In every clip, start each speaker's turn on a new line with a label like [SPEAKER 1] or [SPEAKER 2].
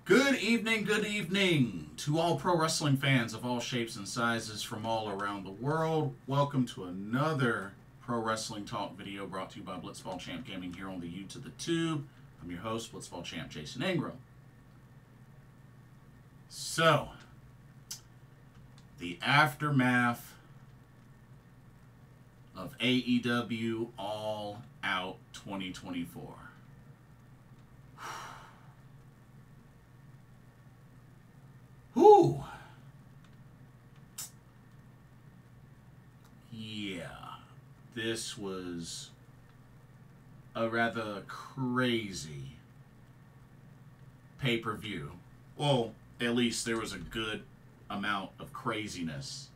[SPEAKER 1] Good evening to all pro wrestling fans of all shapes and sizes from all around the world. Welcome to another Pro Wrestling Talk video brought to you by Blitzball Champ Gaming here on the Yuta the Tube. I'm your host, Blitzball Champ Jason Ingram. So, the aftermath of AEW All Out 2024. Whew. Yeah, this was a rather crazy pay-per-view. Well, at least there was a good amount of craziness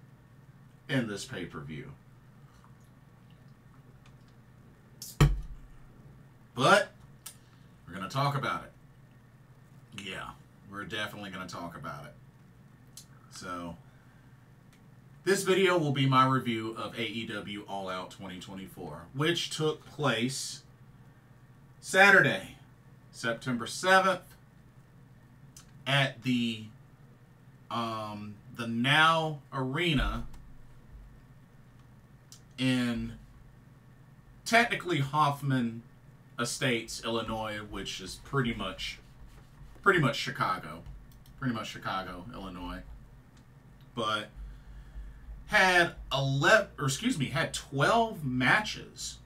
[SPEAKER 1] in this pay-per-view. But we're going to talk about it. Yeah, we're definitely going to talk about it. So, this video will be my review of AEW All Out 2024, which took place Saturday, September 7th, at the Now Arena in technically Hoffman Estates, Illinois, which is pretty much Chicago, Illinois. But had 12 matches.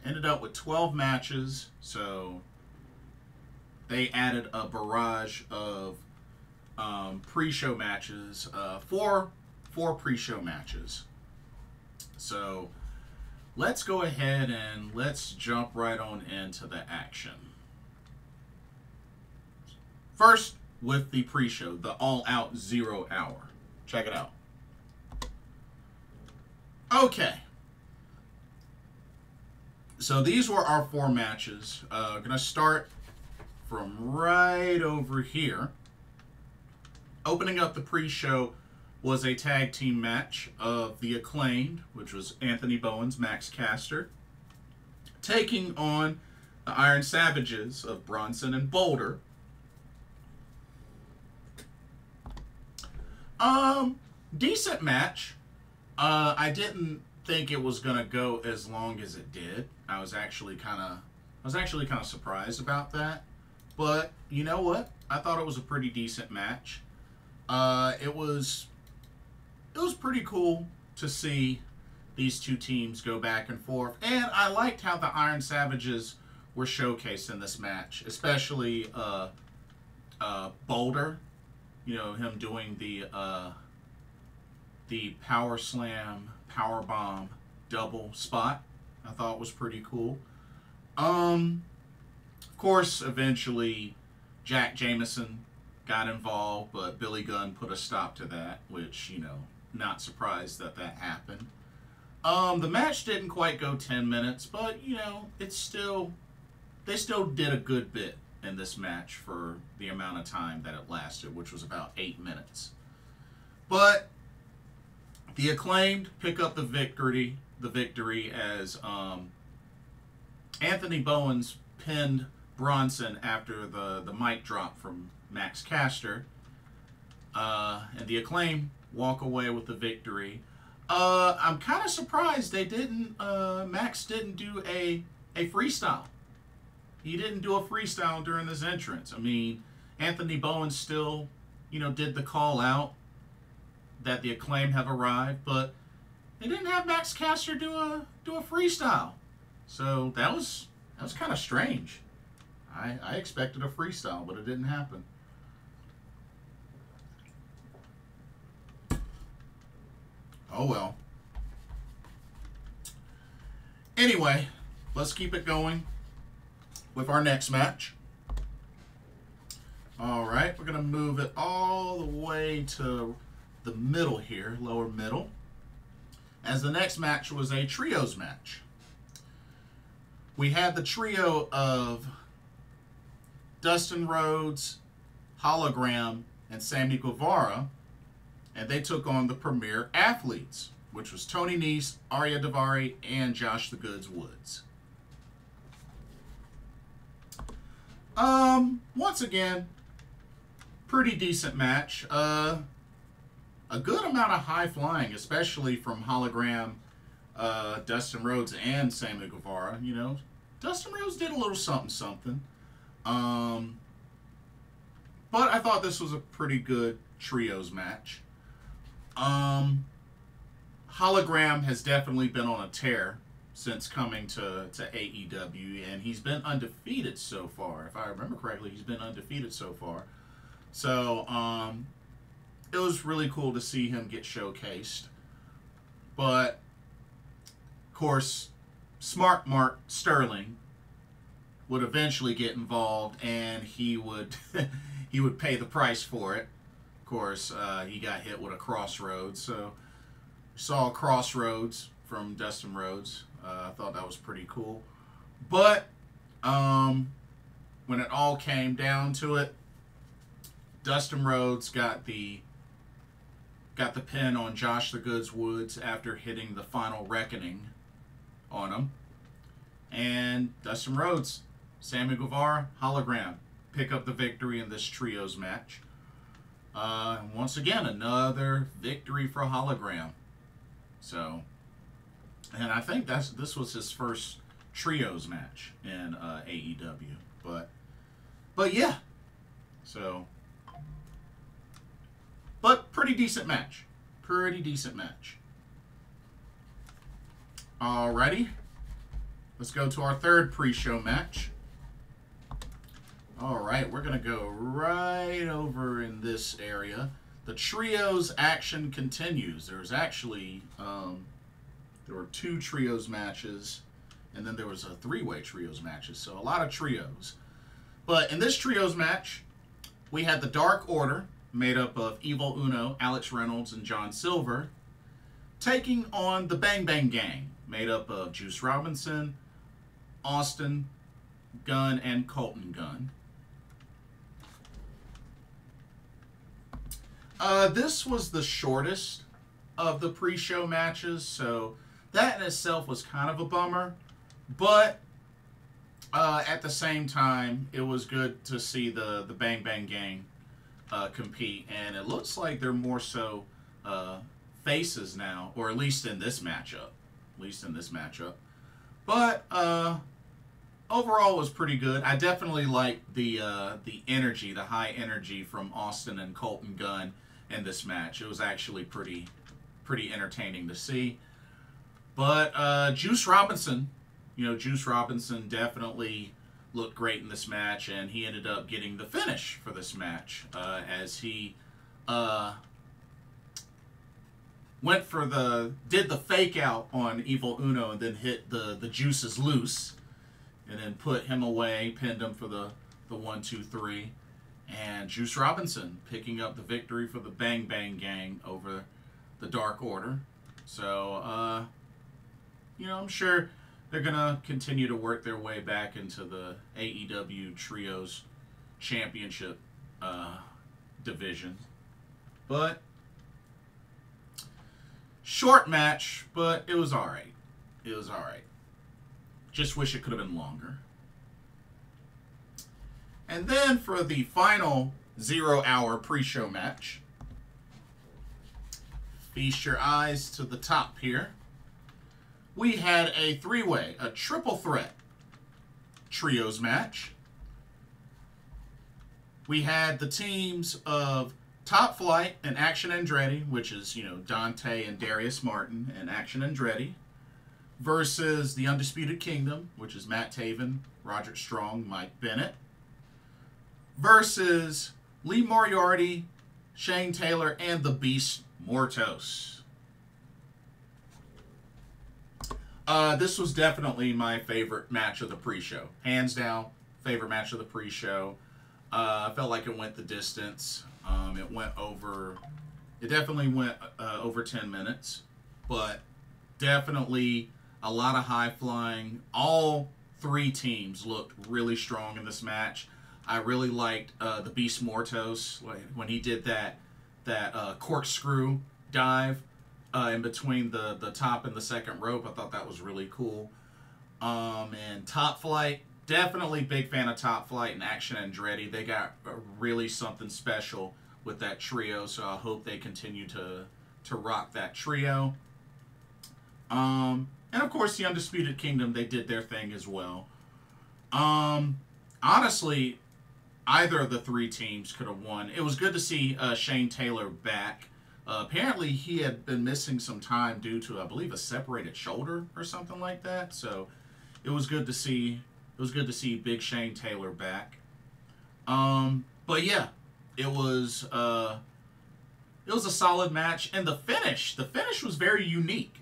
[SPEAKER 1] Ended up with 12 matches, so they added a barrage of pre-show matches, four pre-show matches. So let's go ahead and let's jump right on into the action. First, with the pre-show, the All Out 0 Hour. Check it out. Okay. So these were our 4 matches. Gonna start from right over here. Opening up the pre-show was a tag team match of the Acclaimed, which was Anthony Bowens, Max Caster, taking on the Iron Savages of Bronson and Boulder. Decent match. I didn't think it was gonna go as long as it did. I was actually kind of surprised about that. But you know what? I thought it was a pretty decent match. It was pretty cool to see these two teams go back and forth, and I liked how the Iron Savages were showcased in this match, especially Boulder. You know, him doing the power slam, power bomb, double spot. I thought was pretty cool. Of course, eventually Jack Jameson got involved, but Billy Gunn put a stop to that, which, you know, not surprised that that happened. The match didn't quite go 10 minutes, but, you know, they still did a good bit in this match for the amount of time that it lasted, which was about 8 minutes. But the Acclaimed pick up the victory as Anthony Bowens pinned Bronson after the mic drop from Max Caster, and the Acclaimed walk away with the victory. I'm kind of surprised they didn't. Max didn't do a freestyle. He didn't do a freestyle during this entrance. I mean, Anthony Bowens still, you know, did the call out that the Acclaim have arrived, but they didn't have Max Caster do a freestyle. So that was kind of strange. I expected a freestyle, but it didn't happen. Oh well. Anyway, let's keep it going with our next match. Alright, we're going to move it all the way to the middle here, lower middle, as the next match was a trios match. We had the trio of Dustin, Rhodes, Hologram, and Sammy Guevara, and they took on the Premier Athletes, which was Tony Nese, Daivari, and Josh the Goods Woods. Once again, pretty decent match. A good amount of high flying, especially from Hologram, Dustin Rhodes, and Sammy Guevara. You know, Dustin Rhodes did a little something. But I thought this was a pretty good trios match. Hologram has definitely been on a tear since coming to AEW, and he's been undefeated so far. If I remember correctly, he's been undefeated so far. So, it was really cool to see him get showcased. But, of course, Smart Mark Sterling would eventually get involved, and he would he would pay the price for it. Of course, he got hit with a crossroads. So, saw a crossroads from Dustin Rhodes. I thought that was pretty cool. But when it all came down to it, Dustin Rhodes got the pin on Josh the Goods Woods after hitting the final reckoning on him. And Dustin Rhodes, Sammy Guevara, Hologram pick up the victory in this trios match. Once again, another victory for Hologram. So, and I think this was his first trios match in AEW. But yeah, so, but pretty decent match. Pretty decent match. Alrighty, let's go to our third pre-show match. Alright, we're going to go right over in this area. The trios action continues. There's actually, there were 2 trios matches, and then there was a 3-way trios matches, so a lot of trios. But in this trios match, we had the Dark Order, made up of Evil Uno, Alex Reynolds, and John Silver, taking on the Bang Bang Gang, made up of Juice Robinson, Austin, Gunn, and Colten Gunn. This was the shortest of the pre-show matches, so that in itself was kind of a bummer. But at the same time, it was good to see the Bang Bang Gang compete, and it looks like they're more so faces now, or at least in this matchup. But overall, it was pretty good. I definitely liked the energy, the high energy from Austin and Colten Gunn in this match. It was actually pretty entertaining to see. But Juice Robinson, Juice Robinson definitely looked great in this match, and he ended up getting the finish for this match as he did the fake out on Evil Uno and then hit the Juices loose and then put him away, pinned him for the 1-2-3. And Juice Robinson picking up the victory for the Bang Bang Gang over the Dark Order. So, I'm sure they're going to continue to work their way back into the AEW Trios Championship division. But, short match, but it was alright. Just wish it could have been longer. And then for the final 0-hour pre-show match, feast your eyes to the top here. We had a 3-way, a triple threat trios match. We had the teams of Top Flight and Action Andretti, which is, Dante and Darius Martin and Action Andretti, versus the Undisputed Kingdom, which is Matt Taven, Roderick Strong, Mike Bennett, versus Lee Moriarty, Shane Taylor, and the Beast Mortos. This was definitely my favorite match of the pre-show. Hands down, favorite match of the pre-show. I felt like it went the distance. It definitely went over 10 minutes, but definitely a lot of high flying. All 3 teams looked really strong in this match. I really liked the Beast Mortos when he did that corkscrew dive in between the top and the second rope. I thought that was really cool. And Top Flight definitely big fan of Top Flight and Action Andretti. They got really something special with that trio, so I hope they continue to rock that trio. And of course, the Undisputed Kingdom, they did their thing as well. Honestly, either of the three teams could have won. It was good to see Shane Taylor back. Apparently, he had been missing some time due to, I believe, a separated shoulder or something like that. So it was good to see. It was good to see Big Shane Taylor back. But yeah, it was a solid match, and the finish was very unique.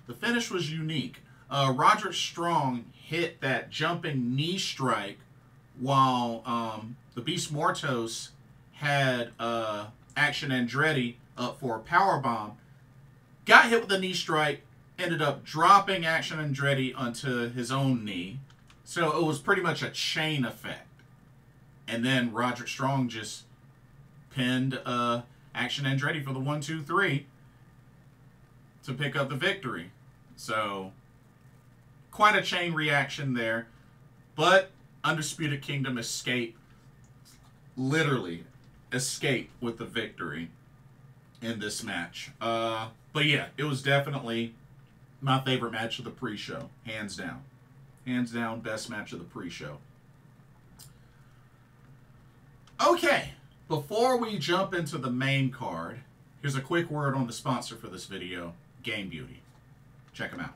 [SPEAKER 1] The finish was unique. Roderick Strong hit that jumping knee strike while the Beast Mortos had Action Andretti up for a powerbomb. Got hit with a knee strike, ended up dropping Action Andretti onto his own knee. So it was pretty much a chain effect. And then Roderick Strong just pinned Action Andretti for the 1-2-3 to pick up the victory. So quite a chain reaction there. But Undisputed Kingdom literally escape with the victory in this match. But yeah, it was definitely my favorite match of the pre-show, hands down. Hands down, best match of the pre-show. Okay, before we jump into the main card, here's a quick word on the sponsor for this video, Game Beauty. Check them out.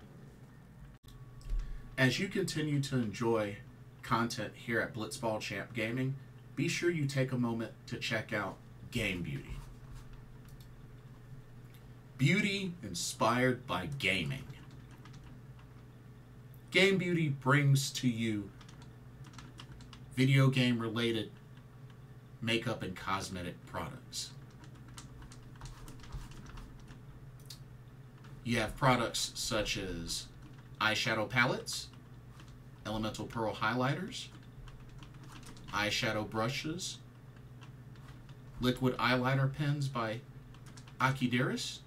[SPEAKER 1] As you continue to enjoy content here at Blitzball Champ Gaming, be sure you take a moment to check out Game Beauty. Beauty inspired by gaming. Game Beauty brings to you video game related makeup and cosmetic products. You have products such as eyeshadow palettes, elemental pearl highlighters, eyeshadow brushes, liquid eyeliner pens by Darius,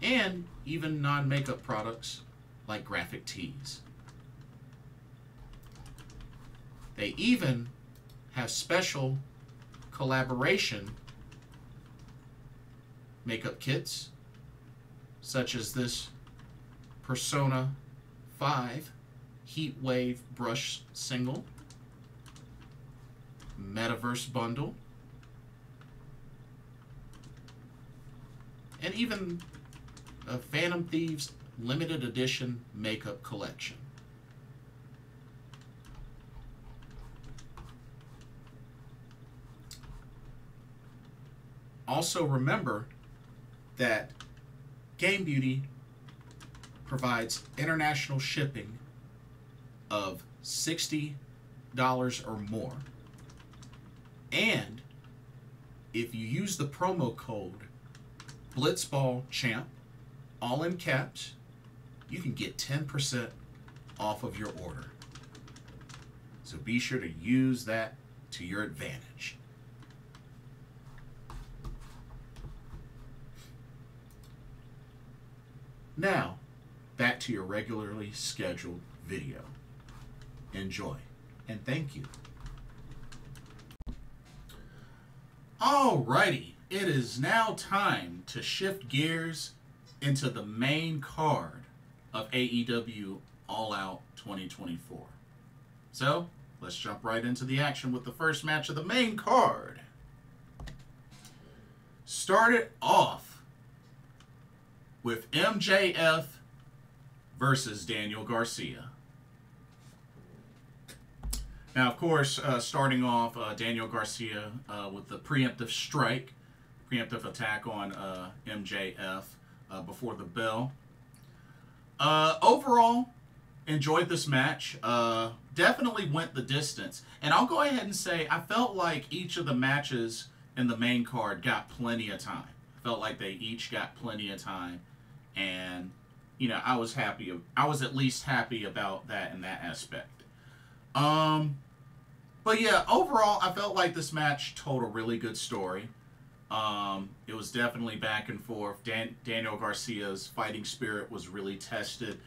[SPEAKER 1] and even non-makeup products like graphic tees. They even have special collaboration makeup kits, such as this Persona 5 Heat Wave Brush Single, Metaverse Bundle, and even a Phantom Thieves limited edition makeup collection. Also remember that Game Beauty provides international shipping of $60 or more. And if you use the promo code BlitzballChamp, all in caps, you can get 10% off of your order. So be sure to use that to your advantage. Now, back to your regularly scheduled video. Enjoy, and thank you. Alrighty, it is now time to shift gears into the main card of AEW All Out 2024. So, let's jump right into the action with the first match of the main card. Started off with MJF versus Daniel Garcia. Now, of course, starting off, Daniel Garcia with the preemptive strike, preemptive attack on MJF before the bell. Overall, enjoyed this match. Definitely went the distance. And I'll go ahead and say I felt like each of the matches in the main card got plenty of time. I felt like they each got plenty of time. And, you know, I was happy. I was at least happy about that in that aspect. But yeah, overall, I felt like this match told a really good story. It was definitely back and forth. Daniel Garcia's fighting spirit was really tested.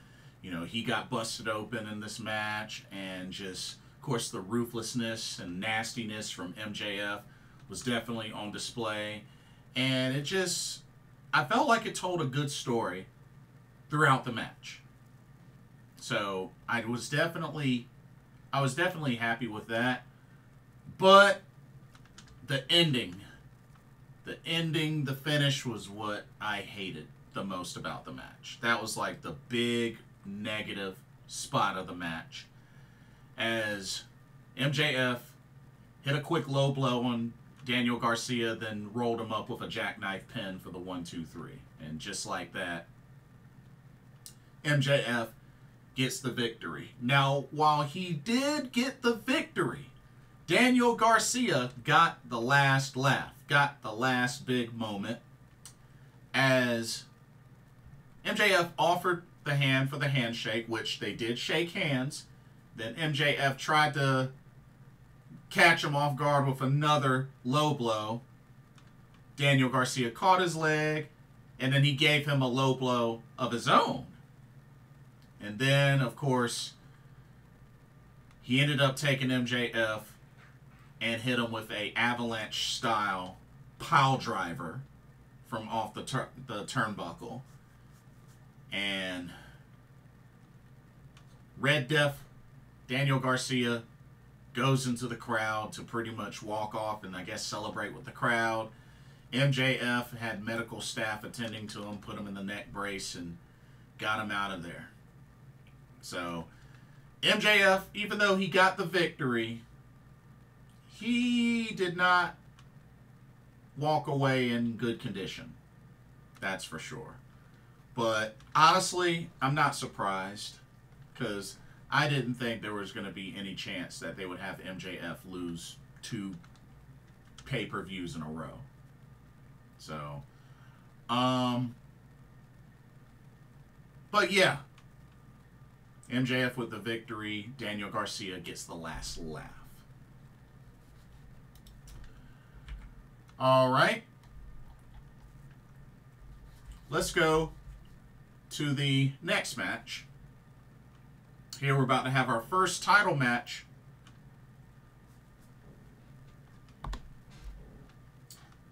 [SPEAKER 1] You know, he got busted open in this match, and just, of course, the ruthlessness and nastiness from MJF was definitely on display. And it just, I felt like it told a good story throughout the match. So I was definitely happy with that. But the ending, the finish was what I hated the most about the match. That was like the big negative spot of the match, as MJF hit a quick low blow on Daniel Garcia, then rolled him up with a jackknife pin for the 1-2-3. And just like that, MJF gets the victory. Now, while he did get the victory, Daniel Garcia got the last laugh, got the last big moment, as MJF offered the hand for the handshake, which they did shake hands. Then MJF tried to catch him off guard with another low blow. Daniel Garcia caught his leg, and then he gave him a low blow of his own. And then, of course, he ended up taking MJF and hit him with a avalanche-style pile driver from off the turnbuckle. And Red Death, Daniel Garcia, goes into the crowd to pretty much walk off and I guess celebrate with the crowd. MJF had medical staff attending to him, put him in the neck brace, and got him out of there. So MJF, even though he got the victory, he did not walk away in good condition. That's for sure. But honestly, I'm not surprised, because I didn't think there was going to be any chance that they would have MJF lose 2 pay-per-views in a row. So, but yeah, MJF with the victory. Daniel Garcia gets the last laugh. All right. Let's go to the next match. Here we're about to have our first title match.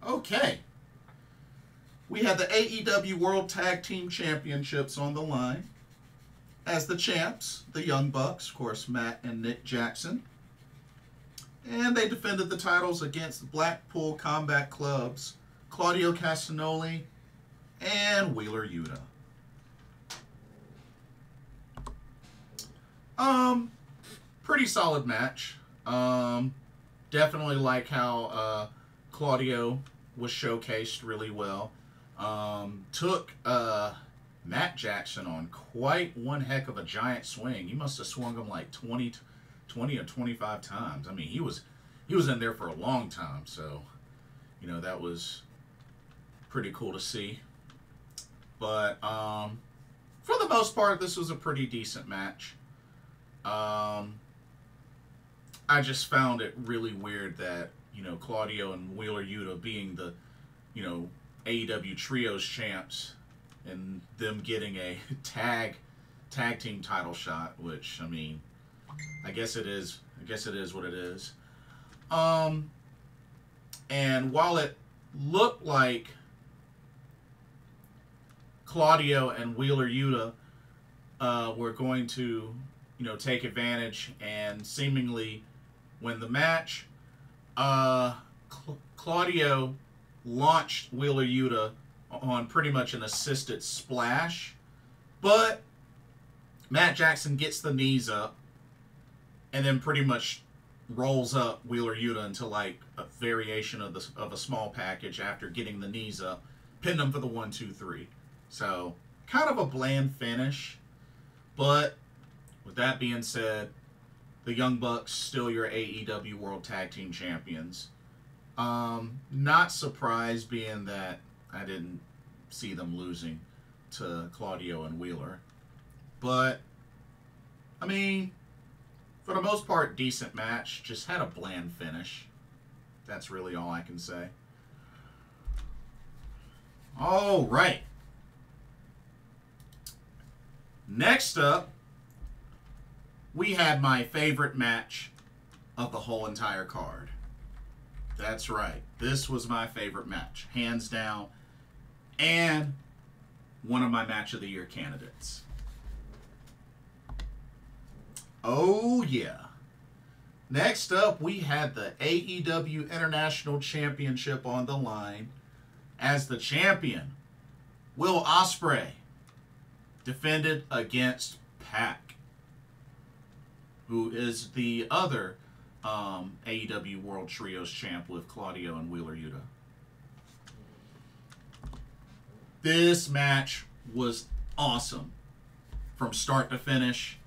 [SPEAKER 1] Okay. We have the AEW World Tag Team Championships on the line. As the champs, the Young Bucks, of course, Matt and Nick Jackson. And they defended the titles against the Blackpool Combat Club's Claudio Castagnoli and Wheeler Yuta. Pretty solid match. Definitely like how Claudio was showcased really well. Took Matt Jackson on quite one heck of a giant swing. He must have swung him like 20 or 25 times. I mean, he was in there for a long time, so you know, that was pretty cool to see. But for the most part, this was a pretty decent match. I just found it really weird that, you know, Claudio and Wheeler Yuta being the, you know, AEW Trios champs and them getting a tag team title shot, which, I mean, I guess it is what it is. And while it looked like Claudio and Wheeler Yuta were going to, you know, take advantage and seemingly win the match, Claudio launched Wheeler Yuta on pretty much an assisted splash, but Matt Jackson gets the knees up and then pretty much rolls up Wheeler Yuta into like a variation of a small package after getting the knees up, pinned him for the 1-2-3. So kind of a bland finish, but with that being said, the Young Bucks still your AEW World Tag Team Champions. Not surprised, being that I didn't see them losing to Claudio and Wheeler. But, I mean, for the most part, decent match. Just had a bland finish. That's really all I can say. All right. Next up, we had my favorite match of the whole entire card. That's right. This was my favorite match, hands down, and one of my Match of the Year candidates. Oh, yeah. Next up, we had the AEW International Championship on the line as the champion, Will Ospreay, defended against Pac, who is the other AEW World Trios champ with Claudio and Wheeler Yuta. This match was awesome from start to finish.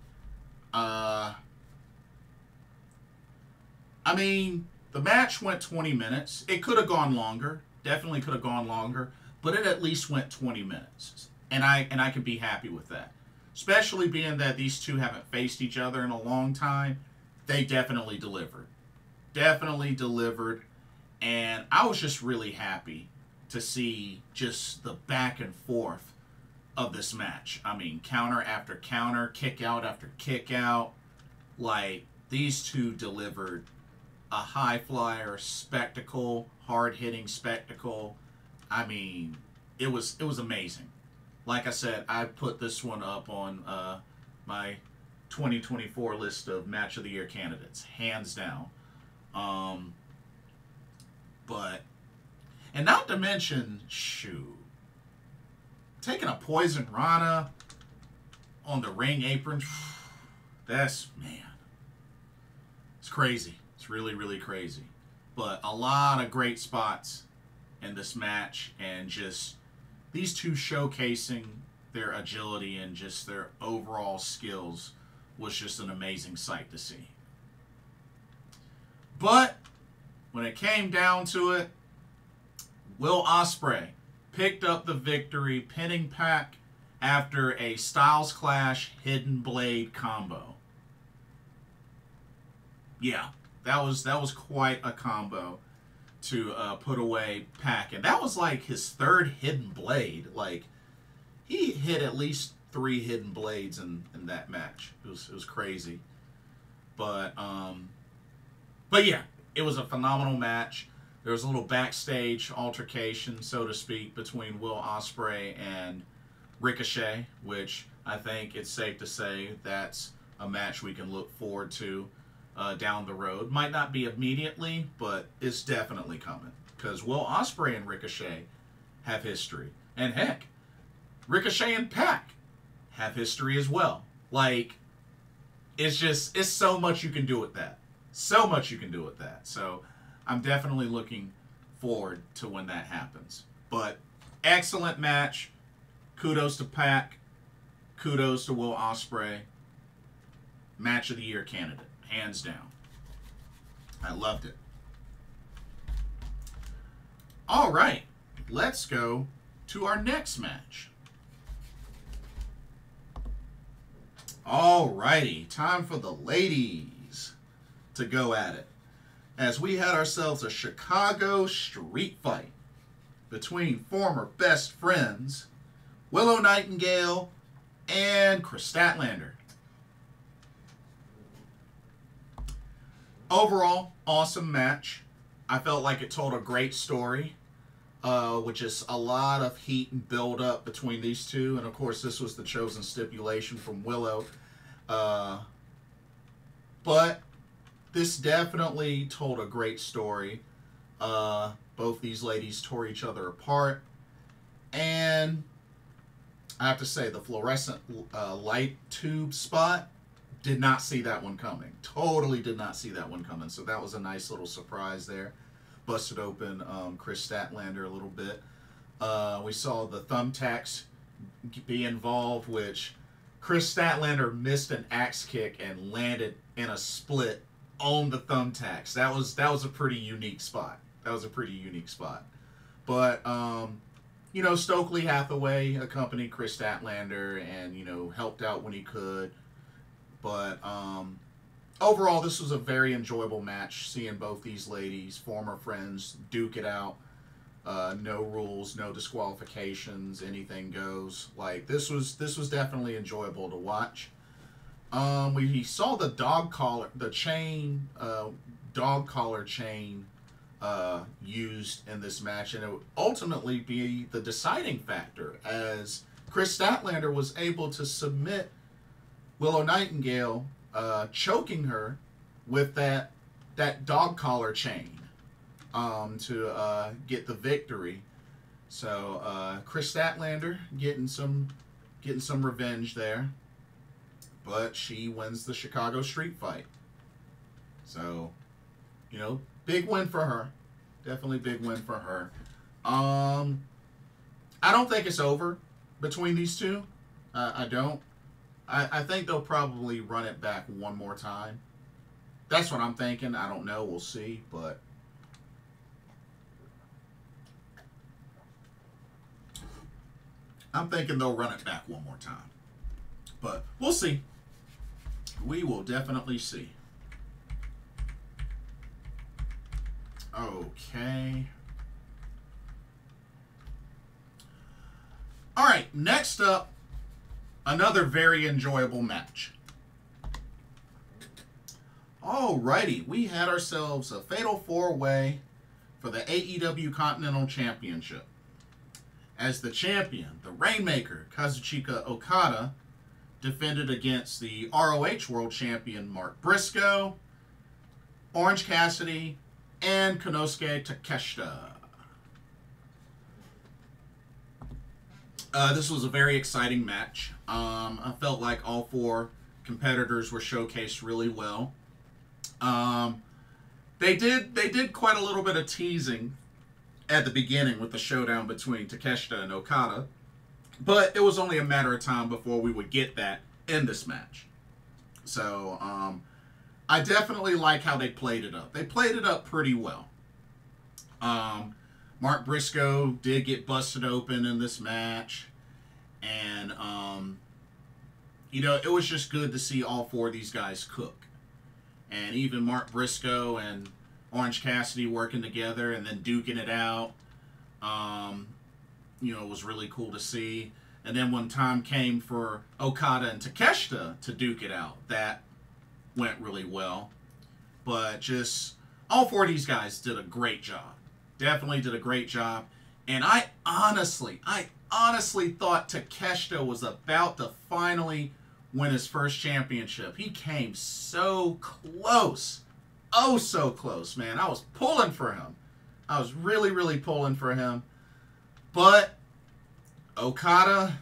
[SPEAKER 1] I mean, the match went 20 minutes. It could have gone longer. Definitely could have gone longer. But it at least went 20 minutes. And I can be happy with that. Especially being that these two haven't faced each other in a long time. They definitely delivered. Definitely delivered. And I was just really happy to see just the back and forth of this match. I mean, counter after counter, kick out after kick out. Like, these two delivered a high flyer spectacle, hard hitting spectacle. I mean, it was amazing. Like I said, I put this one up on my 2024 list of Match of the Year candidates, hands down. And not to mention, shoot, taking a Poison Rana on the ring apron, that's, man, it's crazy. It's really, really crazy. But a lot of great spots in this match, and just these two showcasing their agility and just their overall skills was just an amazing sight to see. But when it came down to it, Will Ospreay picked up the victory, pinning Pac after a Styles Clash Hidden Blade combo. Yeah, that was quite a combo to put away Pac. And that was like his third Hidden Blade. Like, he hit at least 3 Hidden Blades in that match. It was crazy. But yeah, it was a phenomenal match. There was a little backstage altercation, so to speak, between Will Ospreay and Ricochet, which I think it's safe to say that's a match we can look forward to down the road. Might not be immediately, but it's definitely coming. Because Will Ospreay and Ricochet have history. And heck, Ricochet and Pac have history as well. Like, it's so much you can do with that. So much you can do with that. So I'm definitely looking forward to when that happens. But excellent match. Kudos to Pac. Kudos to Will Ospreay. Match of the Year candidate. Hands down. I loved it. All right. Let's go to our next match. All righty. Time for the ladies to go at it, as we had ourselves a Chicago street fight between former best friends Willow Nightingale and Chris Statlander. Overall, awesome match. I felt like it told a great story, with just a lot of heat and build up between these two. And of course, this was the chosen stipulation from Willow. But this definitely told a great story. Both these ladies tore each other apart. And I have to say, the fluorescent light tube spot, did not see that one coming. Totally did not see that one coming. So that was a nice little surprise there. Busted open Chris Statlander a little bit. We saw the thumbtacks be involved, which Chris Statlander missed an axe kick and landed in a split on the thumbtacks. That was a pretty unique spot. That was a pretty unique spot. But you know, Stokely Hathaway accompanied Chris Statlander and, you know, helped out when he could. But overall, this was a very enjoyable match, seeing both these ladies, former friends, duke it out. No rules, no disqualifications, anything goes. Like this was definitely enjoyable to watch. We saw the dog collar, the chain, dog collar chain used in this match, and it would ultimately be the deciding factor as Chris Statlander was able to submit Willow Nightingale, choking her with that dog collar chain to get the victory. So Chris Statlander getting some revenge there, but she wins the Chicago Street Fight. So, you know, big win for her. Definitely big win for her. I don't think it's over between these two. I don't. I think they'll probably run it back one more time. That's what I'm thinking. I don't know. We'll see. But I'm thinking they'll run it back one more time. But we'll see. We will definitely see. Okay. All right, next up, another very enjoyable match. Alrighty, we had ourselves a fatal 4-way for the AEW Continental Championship. As the champion, the Rainmaker, Kazuchika Okada, defended against the ROH World Champion, Mark Briscoe, Orange Cassidy, and Konosuke Takeshita. This was a very exciting match. I felt like all four competitors were showcased really well. They did quite a little bit of teasing at the beginning with the showdown between Takeshita and Okada, but it was only a matter of time before we would get that in this match. So, I definitely like how they played it up. They played it up pretty well. Mark Briscoe did get busted open in this match. And, you know, it was just good to see all four of these guys cook. And even Mark Briscoe and Orange Cassidy working together and then duking it out, you know, it was really cool to see. And then when time came for Okada and Takeshita to duke it out, that went really well. But just all four of these guys did a great job. Definitely did a great job. And I honestly thought Takeshita was about to finally win his first championship. He came so close. Oh, so close, man. I was pulling for him. I was really, really pulling for him. But Okada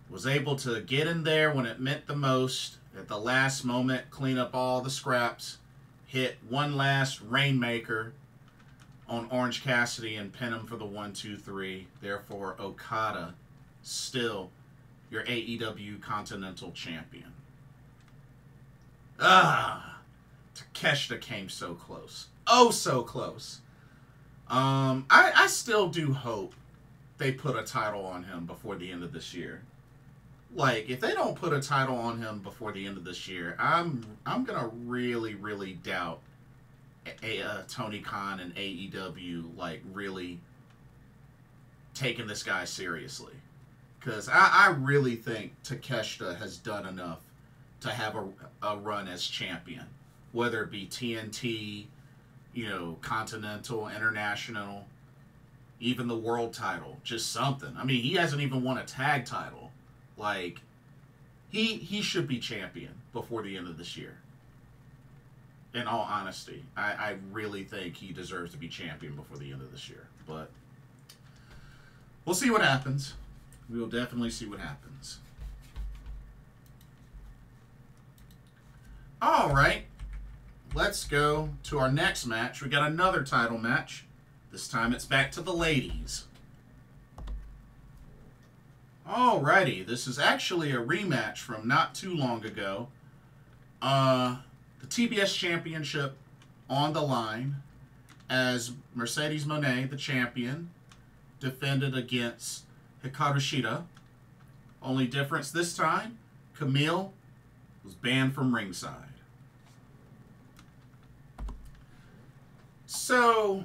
[SPEAKER 1] was able to get in there when it meant the most at the last moment, clean up all the scraps, hit one last Rainmaker on Orange Cassidy and pin him for the 1-2-3. Therefore, Okada still your AEW Continental Champion. Takeshita came so close. Oh, so close. I still do hope they put a title on him before the end of this year. Like, if they don't put a title on him before the end of this year, I'm gonna really, really doubt Tony Khan and AEW, like, really taking this guy seriously. Because I really think Takeshita has done enough to have a run as champion. Whether it be TNT, you know, Continental, International, even the World title. Just something. I mean, he hasn't even won a tag title. Like, he should be champion before the end of this year. In all honesty, I really think he deserves to be champion before the end of this year. But we'll see what happens. We will definitely see what happens. All right. Let's go to our next match. We got another title match. This time it's back to the ladies. Alrighty, this is actually a rematch from not too long ago. The TBS Championship on the line as Mercedes Moné, the champion, defended against Hikaru Shida. Only difference this time, Camille was banned from ringside. So,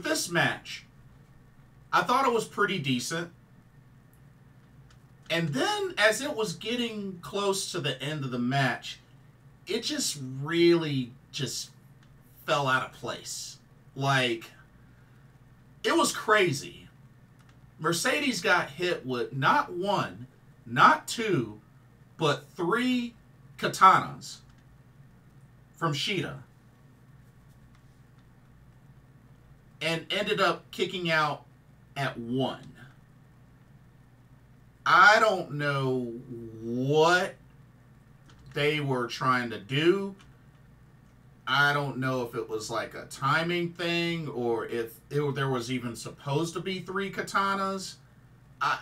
[SPEAKER 1] with this match, I thought it was pretty decent. And then as it was getting close to the end of the match, it just really just fell out of place. Like, it was crazy. Mercedes got hit with not one, not two, but 3 katanas from Shida. And ended up kicking out at 1. I don't know what they were trying to do. I don't know if it was like a timing thing or if there was even supposed to be 3 katanas. I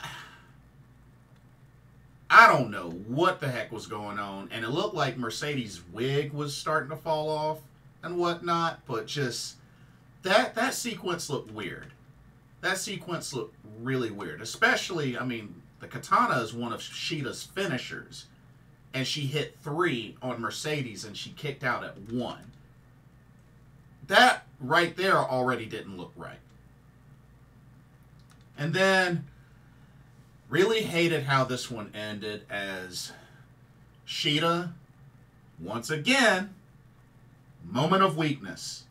[SPEAKER 1] don't know what the heck was going on. And it looked like Mercedes' wig was starting to fall off and whatnot. But just that sequence looked weird. That sequence looked really weird. Especially, I mean, the katana is one of Shida's finishers. And she hit 3 on Mercedes and she kicked out at 1. That right there already didn't look right. And then, really hated how this one ended as Shida, once again, moment of weakness.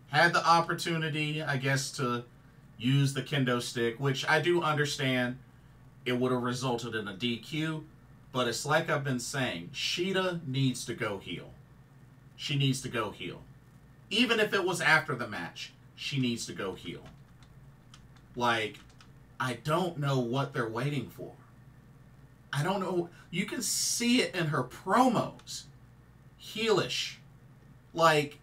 [SPEAKER 1] Had the opportunity, I guess, to use the kendo stick, which I do understand it would have resulted in a DQ. But it's like I've been saying, Shida needs to go heel. She needs to go heel. Even if it was after the match, she needs to go heel. Like, I don't know what they're waiting for. I don't know. You can see it in her promos. Heelish. Like,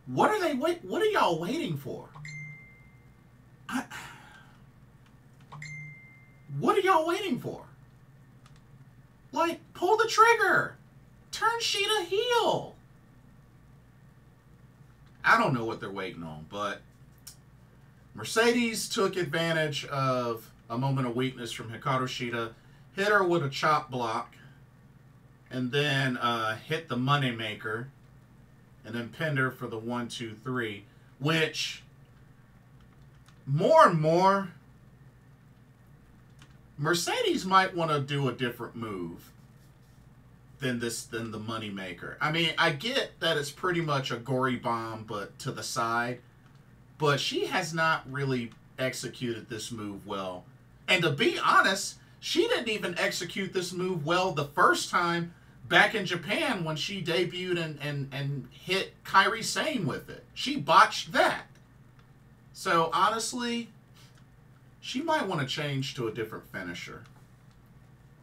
[SPEAKER 1] what are y'all waiting for? What are y'all waiting for? Like, pull the trigger. Turn Shida heel. I don't know what they're waiting on, but Mercedes took advantage of a moment of weakness from Hikaru Shida, hit her with a chop block, and then hit the Moneymaker, and then pinned her for the 1, 2, 3, which more and more, Mercedes might want to do a different move than the Moneymaker. I mean, I get that it's pretty much a gory bomb, but to the side. But she has not really executed this move well. And to be honest, she didn't even execute this move well the first time back in Japan when she debuted and hit Kairi Sane with it. She botched that. So honestly, she might want to change to a different finisher.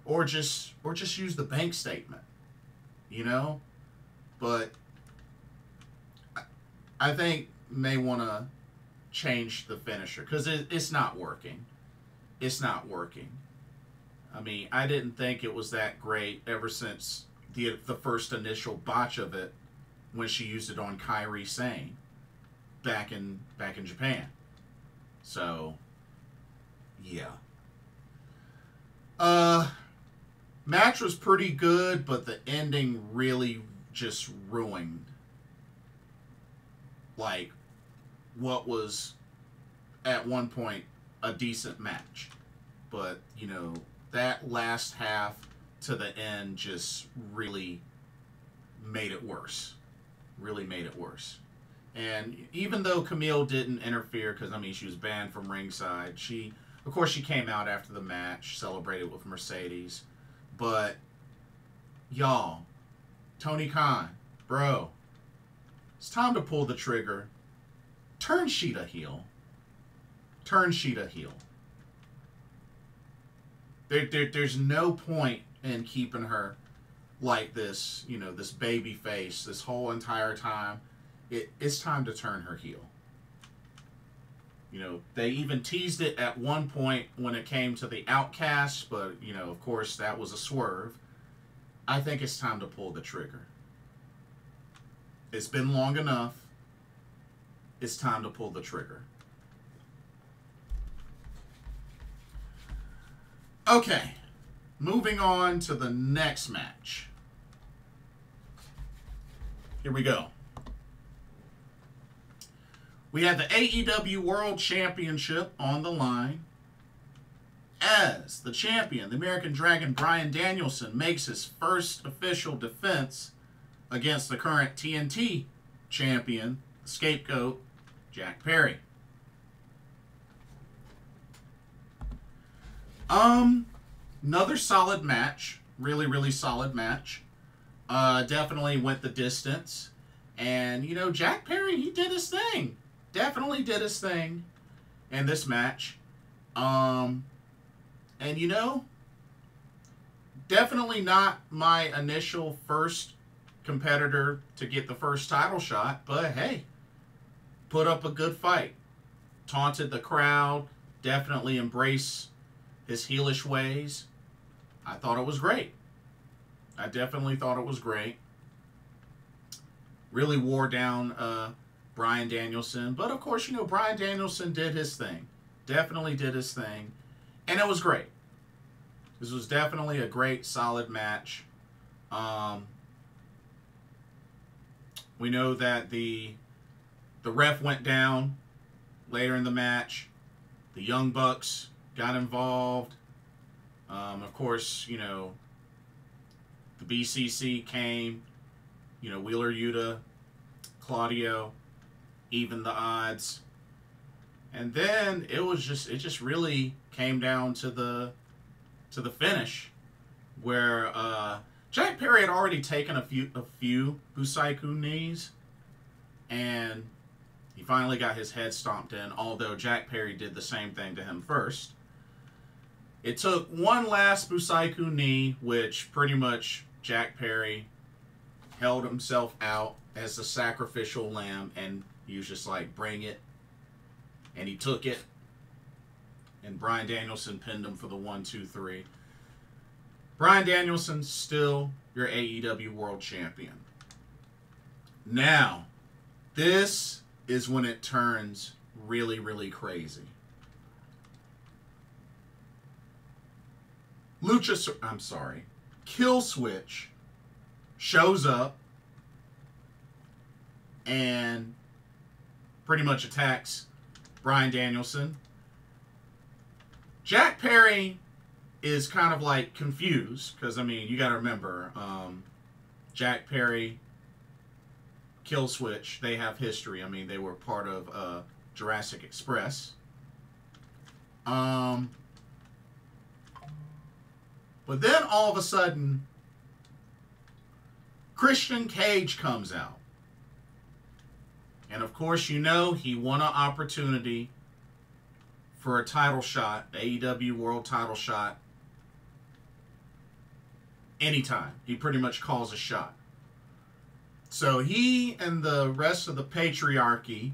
[SPEAKER 1] Or just use the bank statement. You know? But I think may want to change the finisher because it's not working. It's not working. I mean, I didn't think it was that great ever since the first initial botch of it when she used it on Kairi Sane back in Japan. So yeah. Match was pretty good, but the ending really just ruined like what was at one point a decent match. But, you know, that last half to the end just really made it worse. Really made it worse. And even though Camille didn't interfere, because, I mean, she was banned from ringside, of course, she came out after the match, celebrated with Mercedes. But, y'all, Tony Khan, bro, it's time to pull the trigger. Turn Shida heel. Turn Shida heel. There's no point in keeping her like this, you know, this baby face this whole entire time. It's time to turn her heel. You know, they even teased it at one point when it came to the Outcasts, but, you know, of course, that was a swerve. I think it's time to pull the trigger. It's been long enough. It's time to pull the trigger. Okay, moving on to the next match. Here we go. We had the AEW World Championship on the line as the champion, the American Dragon Bryan Danielson, makes his first official defense against the current TNT champion, the scapegoat, Jack Perry. Another solid match. Really, really solid match. Definitely went the distance. And, you know, Jack Perry, he did his thing. Definitely did his thing in this match. And, you know, definitely not my initial first competitor to get the first title shot. But, hey, put up a good fight. Taunted the crowd. Definitely embraced his heelish ways. I thought it was great. I definitely thought it was great. Really wore down Bryan Danielson. But, of course, you know, Bryan Danielson did his thing. Definitely did his thing. And it was great. This was definitely a great, solid match. We know that the ref went down later in the match. The Young Bucks got involved. Of course, you know, the BCC came. You know, Wheeler Yuta, Claudio, even the odds. And then it just really came down to the finish, where Jack Perry had already taken a few Busaiku knees, and he finally got his head stomped in, although Jack Perry did the same thing to him first. It took one last Busaiku knee, which pretty much Jack Perry held himself out as the sacrificial lamb, and he was just like, bring it. And he took it. And Bryan Danielson pinned him for the 1-2-3. Bryan Danielson, still your AEW World Champion. Now, this is when it turns really, really crazy. Kill Switch shows up and pretty much attacks Bryan Danielson. Jack Perry is kind of like confused because, I mean, you got to remember, Jack Perry, Kill Switch, they have history. I mean, they were part of Jurassic Express. But then all of a sudden, Christian Cage comes out. And of course, you know, he won an opportunity for a title shot, the AEW World title shot, anytime. He pretty much calls a shot. So he and the rest of the patriarchy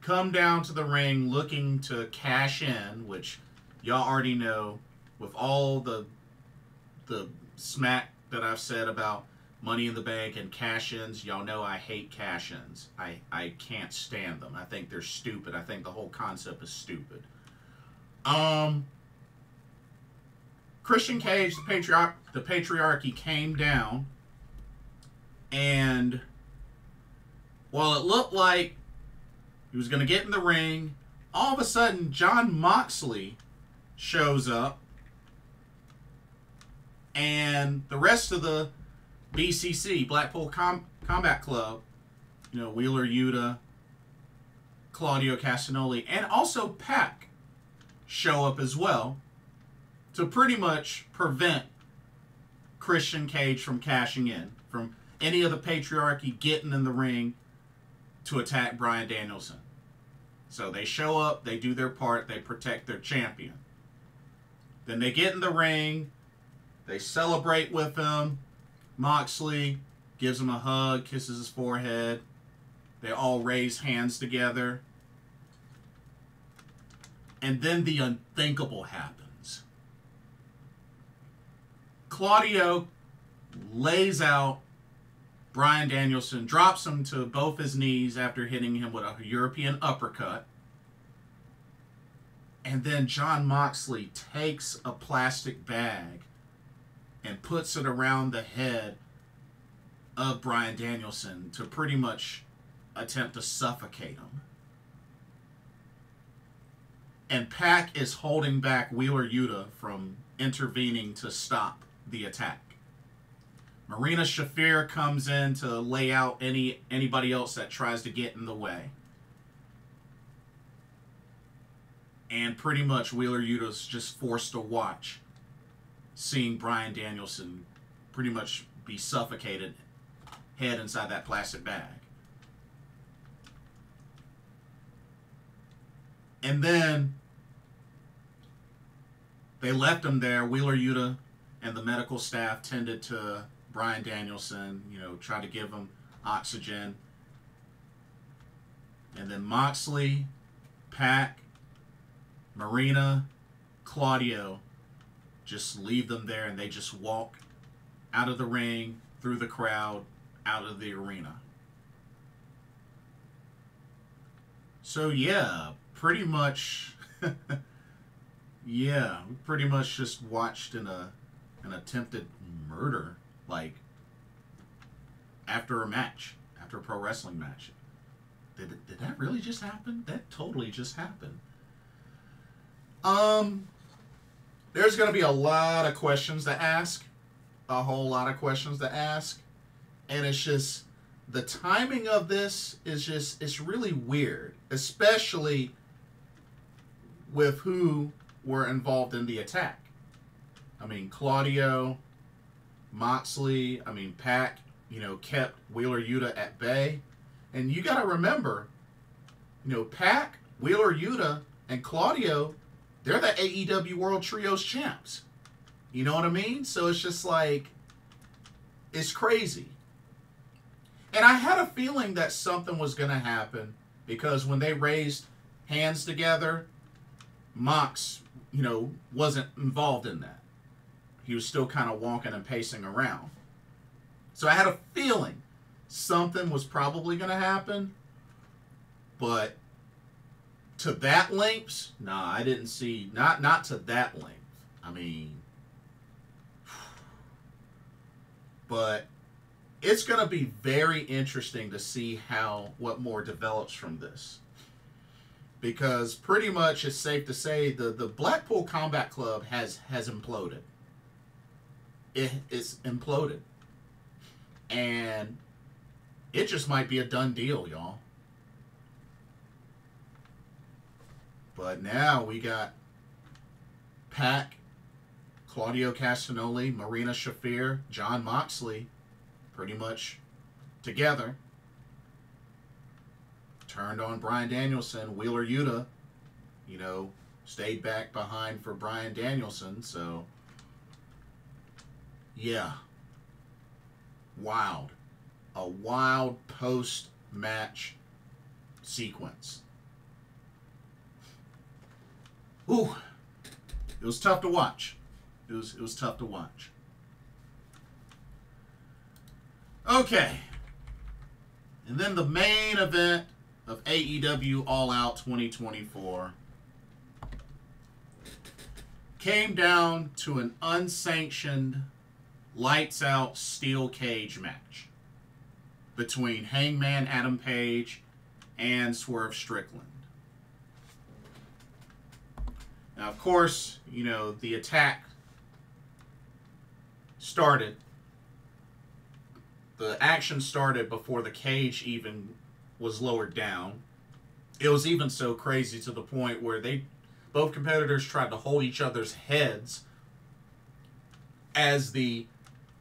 [SPEAKER 1] come down to the ring looking to cash in, which y'all already know with all the smack that I've said about Money in the Bank and cash-ins. Y'all know I hate cash-ins. I can't stand them. I think they're stupid. I think the whole concept is stupid. Christian Cage, the patriarchy came down, and while it looked like he was going to get in the ring, all of a sudden Jon Moxley shows up, and the rest of the BCC, Blackpool Combat Club, you know, Wheeler Yuta, Claudio Castagnoli, and also Pac show up as well to pretty much prevent Christian Cage from cashing in, from any of the patriarchy getting in the ring to attack Bryan Danielson. So they show up, they do their part, they protect their champion. Then they get in the ring, they celebrate with him. Moxley gives him a hug, kisses his forehead. They all raise hands together. And then the unthinkable happens. Claudio lays out Bryan Danielson, drops him to both his knees after hitting him with a European uppercut. And then Jon Moxley takes a plastic bag and puts it around the head of Bryan Danielson to pretty much attempt to suffocate him. And Pac is holding back Wheeler Yuta from intervening to stop the attack. Marina Shafir comes in to lay out anybody else that tries to get in the way. And pretty much Wheeler Yuta's just forced to watch, seeing Bryan Danielson pretty much be suffocated, head inside that plastic bag. And then they left him there. Wheeler Yuta and the medical staff tended to Bryan Danielson, you know, try to give him oxygen. And then Moxley, Pac, Marina, Claudio just leave them there, and they just walk out of the ring, through the crowd, out of the arena. So yeah, pretty much yeah, we pretty much just watched an attempted murder, like, after a match, after a pro wrestling match. Did that really just happen? That totally just happened. There's going to be a lot of questions to ask. A whole lot of questions to ask. And it's just, the timing of this is just, it's really weird. Especially with who were involved in the attack. I mean, Claudio, Moxley, Pac, you know, kept Wheeler Yuta at bay. And you got to remember, you know, Pac, Wheeler Yuta, and Claudio, they're the AEW World Trios champs. You know what I mean? So it's just like, it's crazy. And I had a feeling that something was going to happen, because when they raised hands together, Mox, you know, wasn't involved in that. He was still kind of walking and pacing around. So I had a feeling something was probably going to happen. But to that length, nah, I didn't see, not to that length. I mean, but it's going to be very interesting to see what more develops from this. Because pretty much it's safe to say the Blackpool Combat Club has imploded. It's imploded. And it just might be a done deal, y'all. But now we got Pac, Claudio Castagnoli, Marina Shafir, Jon Moxley, pretty much together. Turned on Bryan Danielson. Wheeler Yuta, you know, stayed back behind for Bryan Danielson. So, yeah. Wild. A wild post-match sequence. Ooh. It was tough to watch. It was tough to watch. Okay. And then the main event of AEW All Out 2024 came down to an unsanctioned lights out steel cage match between Hangman Adam Page and Swerve Strickland. Now, of course, you know, the attack started. The action started before the cage even was lowered down. It was even so crazy to the point where both competitors tried to hold each other's heads as the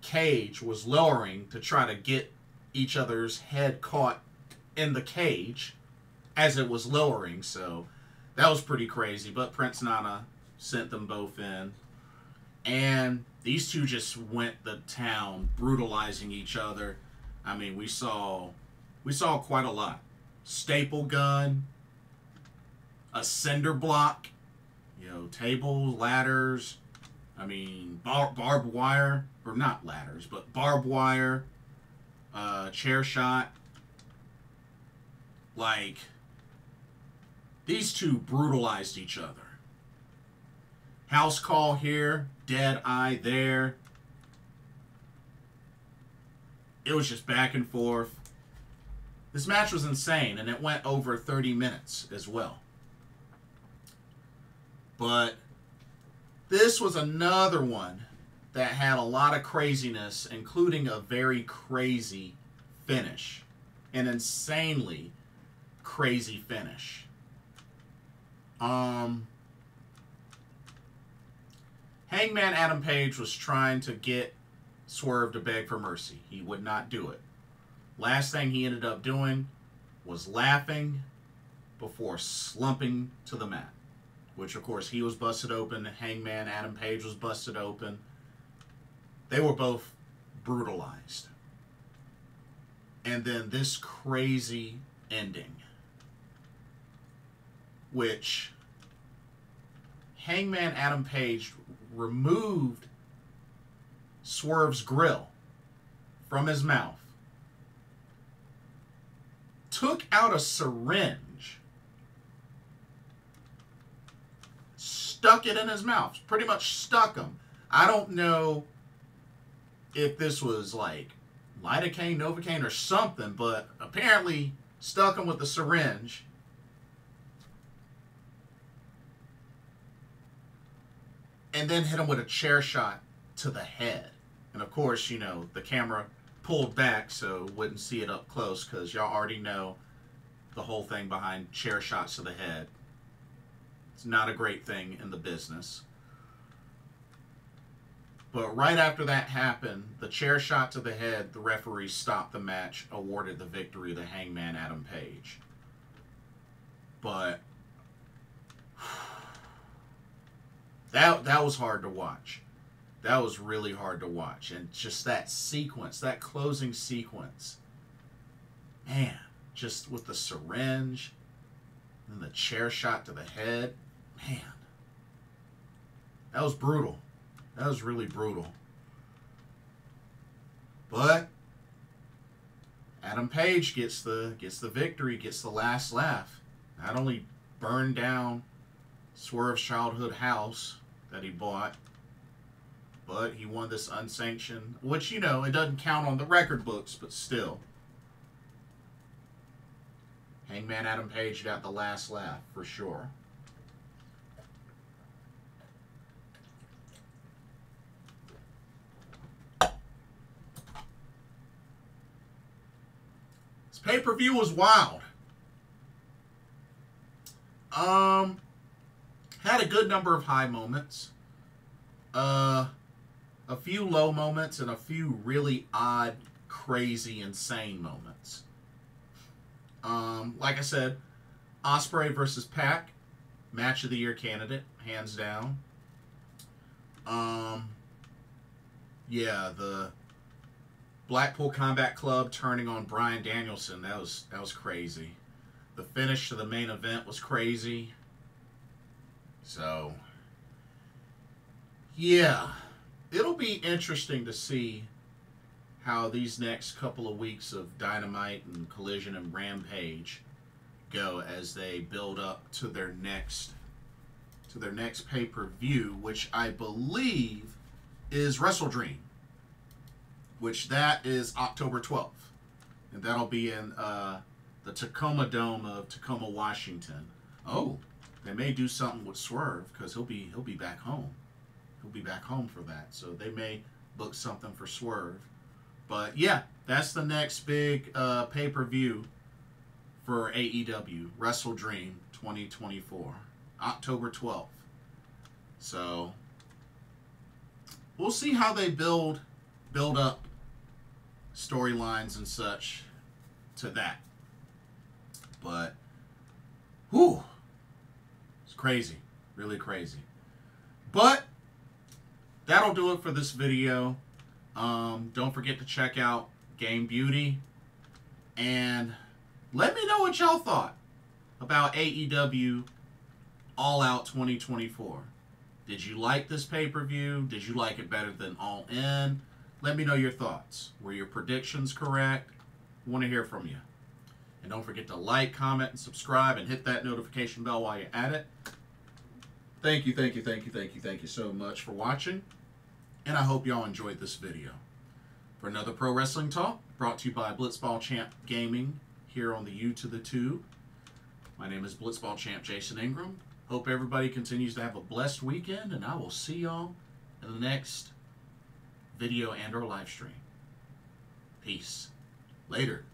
[SPEAKER 1] cage was lowering to try to get each other's head caught in the cage as it was lowering. So that was pretty crazy. But Prince Nana sent them both in. And these two just went to town, brutalizing each other. I mean, we saw quite a lot. Staple gun, a cinder block, you know, tables, ladders. I mean, barbed wire, or not ladders, but barbed wire, chair shot. Like, these two brutalized each other. House call here, dead eye there. It was just back and forth. This match was insane, and it went over 30 minutes as well. But this was another one that had a lot of craziness, including a very crazy finish. An insanely crazy finish. Hangman Adam Page was trying to get Swerve to beg for mercy. He would not do it. Last thing he ended up doing was laughing before slumping to the mat. Which, of course, he was busted open. Hangman Adam Page was busted open. They were both brutalized. And then this crazy ending, which Hangman Adam Page removed Swerve's grill from his mouth, took out a syringe, stuck it in his mouth, pretty much stuck him. I don't know if this was like lidocaine, novocaine, or something, but apparently stuck him with the syringe. And then hit him with a chair shot to the head. And of course, you know, the camera pulled back so wouldn't see it up close, because y'all already know the whole thing behind chair shots to the head. It's not a great thing in the business. But right after that happened, the chair shot to the head, the referee stopped the match, awarded the victory to Hangman Adam Page. But that was hard to watch. That was really hard to watch. And just that sequence, that closing sequence, man, just with the syringe and the chair shot to the head, man, that was brutal. That was really brutal. But Adam Page gets the victory, gets the last laugh. Not only burned down Swerve's childhood house that he bought, but he won this unsanctioned, which, you know, it doesn't count on the record books, but still. Hangman Adam Page got the last laugh, for sure. This pay-per-view was wild. Had a good number of high moments. A few low moments and a few really odd, crazy, insane moments. Like I said, Ospreay versus Pac, match of the year candidate, hands down. Yeah, the Blackpool Combat Club turning on Bryan Danielson, that was crazy. The finish to the main event was crazy. So, yeah, it'll be interesting to see how these next couple of weeks of Dynamite and Collision and Rampage go as they build up to their next pay-per-view, which I believe is Wrestle Dream, which that is October 12th, and that'll be in the Tacoma Dome of Tacoma, Washington. Oh, they may do something with Swerve, because he'll be back home. He'll be back home for that, so they may book something for Swerve. But yeah, that's the next big pay-per-view for AEW, Wrestle Dream 2024, October 12th. So we'll see how they build up storylines and such to that. But whew, it's crazy, really crazy. But that'll do it for this video. Don't forget to check out Game Beauty, and let me know what y'all thought about AEW All Out 2024. Did you like this pay-per-view? Did you like it better than All In? Let me know your thoughts. Were your predictions correct? I want to hear from you. And don't forget to like, comment, and subscribe, and hit that notification bell while you're at it. Thank you so much for watching, and I hope y'all enjoyed this video. For another Pro Wrestling Talk, brought to you by Blitzball Champ Gaming, here on the U to the Tube. My name is Blitzball Champ Jason Ingram, Hope everybody continues to have a blessed weekend, and I will see y'all in the next video and or live stream. Peace. Later.